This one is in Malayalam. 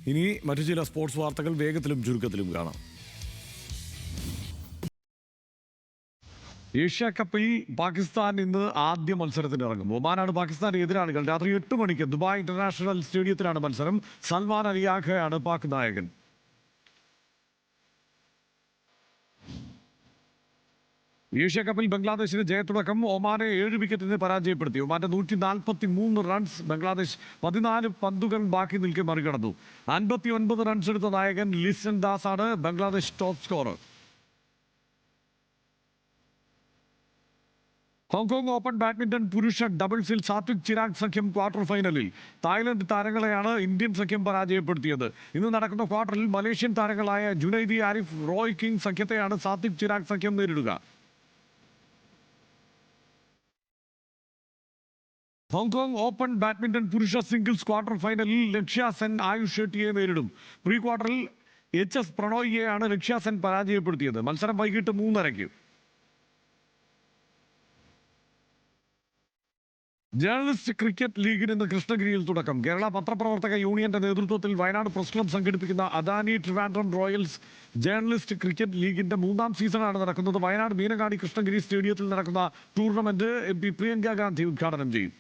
ഇനി മറ്റു ചില സ്പോർട്സ് വാർത്തകൾ വേഗത്തിലും ചുരുക്കത്തിലും കാണാം. ഏഷ്യ കപ്പിൽ പാകിസ്ഥാൻ ഇന്ന് ആദ്യ മത്സരത്തിന് ഇറങ്ങും. ഒമാനാണ് പാകിസ്ഥാന്റെ എതിരാളികൾ. രാത്രി 8 മണിക്ക് ദുബായ് ഇന്റർനാഷണൽ സ്റ്റേഡിയത്തിലാണ് മത്സരം. സൽമാൻ അലിയാഖയാണ് പാക് നായകൻ. ഏഷ്യ കപ്പിൽ ബംഗ്ലാദേശിന് ജയത്തുടക്കം. ഒമാനെ 7 വിക്കറ്റിന് പരാജയപ്പെടുത്തി. ഒമാന്റെ 143 റൺസ് ബംഗ്ലാദേശ് 14 പന്തുകൾ ബാക്കി നിൽക്കെ മറികടന്നു. 59 റൺസ് എടുത്ത നായകൻ ലിസൺ ദാസ് ആണ് Bangladesh top scorer. Hong Kong open badminton പുരുഷ ഡബിൾസിൽ സാത്വിക് ചിരാഗ് സഖ്യം ക്വാർട്ടർ ഫൈനലിൽ. തായ്ലൻഡ് താരങ്ങളെയാണ് ഇന്ത്യൻ സഖ്യം പരാജയപ്പെടുത്തിയത്. ഇന്ന് നടക്കുന്ന ക്വാർട്ടറിൽ മലേഷ്യൻ താരങ്ങളായ ജുനൈദി ആരിഫ്, റോയ് കിങ് സഖ്യത്തെയാണ് സാത്വിക് ചിരാഗ് സഖ്യം നേരിടുക. ഹോങ്കോങ് ഓപ്പൺ ബാഡ്മിന്റൺ പുരുഷ സിംഗിൾസ് ക്വാർട്ടർ ഫൈനലിൽ ലക്ഷ്യ സെൻ ആയുഷ് ഷെട്ടിയെ നേരിടും. പ്രീ ക്വാർട്ടറിൽ HS പ്രണോയിയെയാണ് ലക്ഷ്യ സെൻ പരാജയപ്പെടുത്തിയത്. മത്സരം വൈകിട്ട് 3:30. ജേർണലിസ്റ്റ് ക്രിക്കറ്റ് ലീഗിന് ഇന്ന് കൃഷ്ണഗിരിയിൽ തുടക്കം. കേരള പത്രപ്രവർത്തക യൂണിയന്റെ നേതൃത്വത്തിൽ വയനാട് പ്രസ് ക്ലബ് സംഘടിപ്പിക്കുന്ന Adani Trivandrum Royals journalist cricket ലീഗിന്റെ 3ാം സീസണാണ് നടക്കുന്നത്. വയനാട് മീനങ്ങാടി കൃഷ്ണഗിരി സ്റ്റേഡിയത്തിൽ നടക്കുന്ന ടൂർണമെന്റ് MP പ്രിയങ്ക ഗാന്ധി ഉദ്ഘാടനം ചെയ്യും.